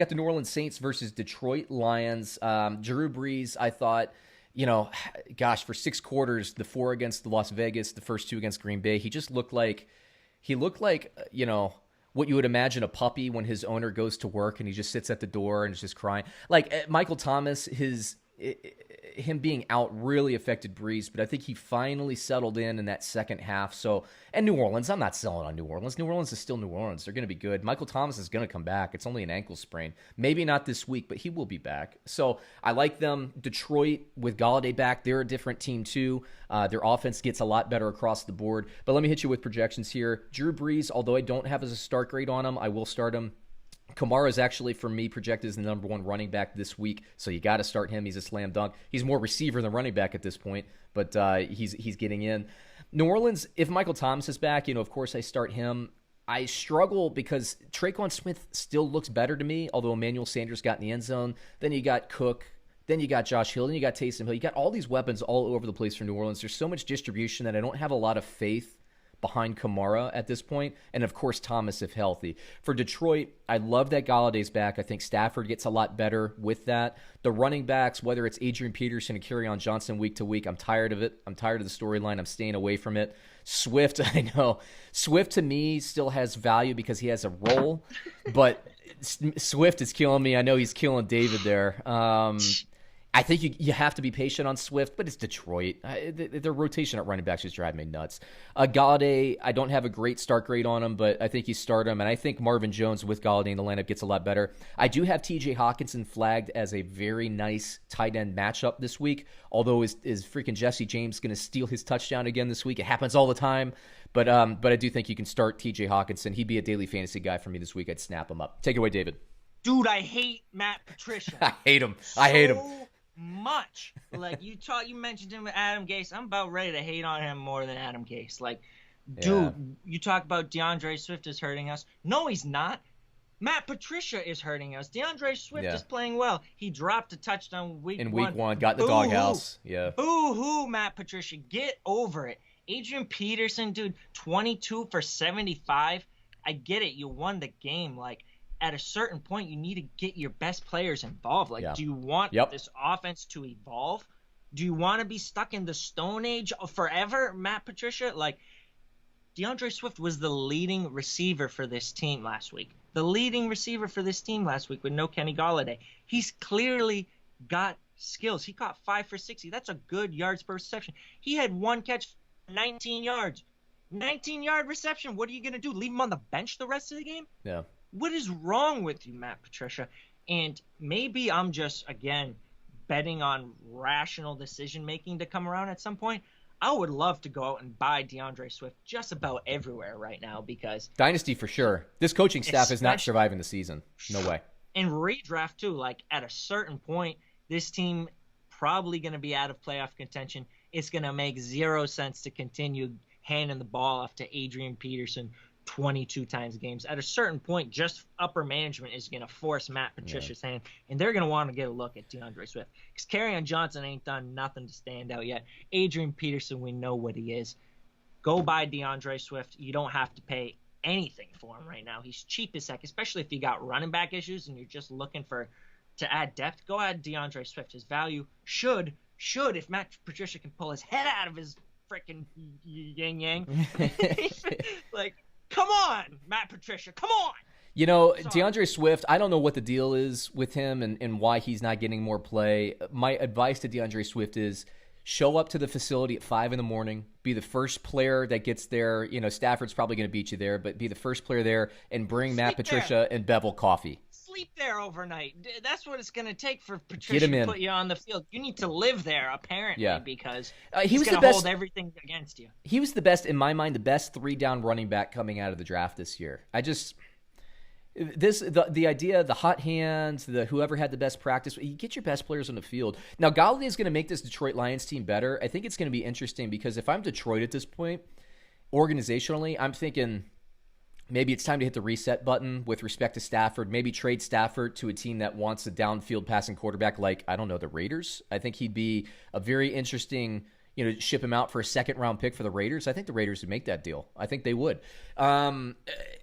Got the New Orleans Saints versus Detroit Lions. Drew Brees, I thought, gosh, for 6 quarters, the 4 against the Las Vegas, the first 2 against Green Bay, he looked like, what you would imagine a puppy when his owner goes to work and he just sits at the door and is just crying. Like Michael Thomas, him being out really affected Brees, but I think he finally settled in that second half. So, and New Orleans, I'm not selling on New Orleans. New Orleans is still New Orleans. They're going to be good. Michael Thomas is going to come back. It's only an ankle sprain. Maybe not this week, but he will be back. So I like them. Detroit with Golladay back, they're a different team too. Their offense gets a lot better across the board. But let me hit you with projections here. Drew Brees, although I don't have as a start grade on him, I will start him. Kamara is actually, for me, projected as the number 1 running back this week, so you got to start him. He's a slam dunk. He's more receiver than running back at this point, but he's getting in. New Orleans, if Michael Thomas is back, of course I start him. I struggle because TreQuan Smith still looks better to me, although Emmanuel Sanders got in the end zone. Then you got Cook. Then you got Josh Hill. Then you got Taysom Hill. You got all these weapons all over the place for New Orleans. There's so much distribution that I don't have a lot of faith behind Kamara at this point, and of course Thomas if healthy. For Detroit, I love that Galladay's back. I think Stafford gets a lot better with that. The running backs, whether it's Adrian Peterson and Kerryon Johnson week to week, I'm tired of it. I'm tired of the storyline. I'm staying away from it. Swift, I know. Swift to me still has value because he has a role, but Swift is killing me. I know he's killing David there. I think you have to be patient on Swift, but it's Detroit. Their rotation at running backs just drive me nuts. Golladay, I don't have a great start grade on him, but I think you start him, and I think Marvin Jones with Golladay in the lineup gets a lot better. I do have TJ Hockenson flagged as a very nice tight end matchup this week, although is freaking Jesse James going to steal his touchdown again this week? It happens all the time, but I do think you can start TJ Hockenson. He'd be a daily fantasy guy for me this week. I'd snap him up. Take it away, David. Dude, I hate Matt Patricia. I hate him. I hate him. Much. Like you mentioned him with Adam Gase. I'm about ready to hate on him more than Adam Gase. Like, dude, you talk about DeAndre Swift is hurting us. No, he's not. Matt Patricia is hurting us. DeAndre Swift is playing well. He dropped a touchdown week one. Got in the doghouse. Yeah. Boo-hoo, Matt Patricia. Get over it. Adrian Peterson, dude, 22 for 75. I get it. You won the game. Like, at a certain point, you need to get your best players involved. Like, do you want this offense to evolve? Do you want to be stuck in the Stone Age forever, Matt Patricia? Like, DeAndre Swift was the leading receiver for this team last week. The leading receiver for this team last week with no Kenny Golladay. He's clearly got skills. He caught 5 for 60. That's a good yards per reception. He had 1 catch, 19 yards. 19-yard reception. What are you going to do? Leave him on the bench the rest of the game? Yeah. What is wrong with you, Matt Patricia? And maybe I'm just, again, betting on rational decision-making to come around at some point. I would love to go out and buy DeAndre Swift just about everywhere right now because Dynasty for sure. This coaching staff is not surviving the season. No way. And redraft, too. Like, at a certain point, this team probably going to be out of playoff contention. It's going to make 0 sense to continue handing the ball off to Adrian Peterson 22 times games. At a certain point, just upper management is going to force Matt Patricia's hand, and they're going to want to get a look at DeAndre Swift because Kerryon Johnson ain't done nothing to stand out yet. Adrian Peterson, we know what he is. Go buy DeAndre Swift. You don't have to pay anything for him right now. He's cheap as heck, especially if you got running back issues and you're just looking to add depth. Go add DeAndre Swift. His value should, if Matt Patricia can pull his head out of his freaking yin-yang. Like, come on, Matt Patricia, come on. DeAndre Swift, I don't know what the deal is with him and why he's not getting more play. My advice to DeAndre Swift is show up to the facility at 5 a.m, be the first player that gets there. Stafford's probably going to beat you there, but be the first player there and bring Matt Patricia and Bevel coffee. Sleep there overnight. That's what it's going to take for Patricia to put you on the field. You need to live there, apparently, because he's going to hold everything against you. He was the best, in my mind, the best 3-down running back coming out of the draft this year. The idea, the hot hands, the whoever had the best practice, you get your best players on the field. Now, Golladay is going to make this Detroit Lions team better. I think it's going to be interesting because if I'm Detroit at this point, organizationally, I'm thinking maybe it's time to hit the reset button with respect to Stafford. Maybe trade Stafford to a team that wants a downfield passing quarterback like, I don't know, the Raiders. I think he'd be a very interesting, ship him out for a second-round pick for the Raiders, I think the Raiders would make that deal. I think they would. And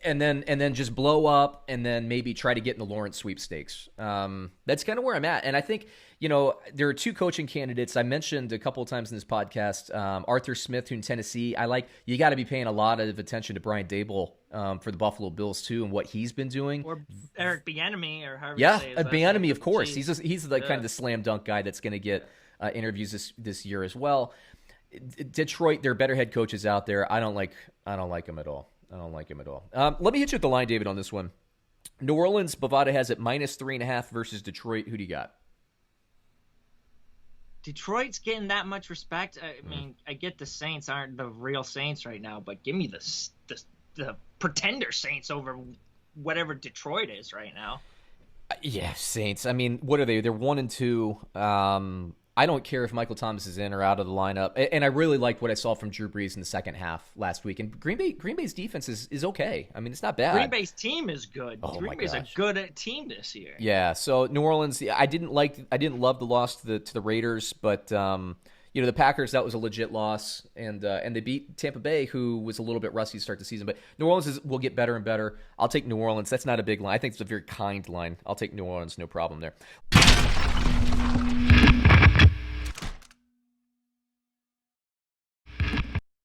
then just blow up and then maybe try to get in the Lawrence sweepstakes. That's kind of where I'm at. And I think, there are two coaching candidates. I mentioned a couple of times in this podcast, Arthur Smith, who in Tennessee. You got to be paying a lot of attention to Brian Daboll for the Buffalo Bills too, and what he's been doing. Or Eric Bieniemy, or however. Yeah, Bieniemy, of course. He's the kind of the slam dunk guy that's going to get interviews this year as well. Detroit, there are better head coaches out there. I don't like him at all. Let me hit you with the line, David, on this one. New Orleans, Bovada has it -3.5 versus Detroit. Who do you got? Detroit's getting that much respect. I mean, I get the Saints aren't the real Saints right now, but give me the pretender Saints over whatever Detroit is right now. Yeah, Saints. I mean, what are they? They're 1-2. I don't care if Michael Thomas is in or out of the lineup. And I really liked what I saw from Drew Brees in the second half last week. And Green Bay's defense is okay. I mean, it's not bad. Green Bay's team is good. Oh, Green Bay's a good team this year. Yeah. So New Orleans, I didn't love the loss to the Raiders, but the Packers, that was a legit loss, and they beat Tampa Bay, who was a little bit rusty to start the season. But New Orleans will get better and better. I'll take New Orleans. That's not a big line. I think it's a very kind line. I'll take New Orleans, no problem there.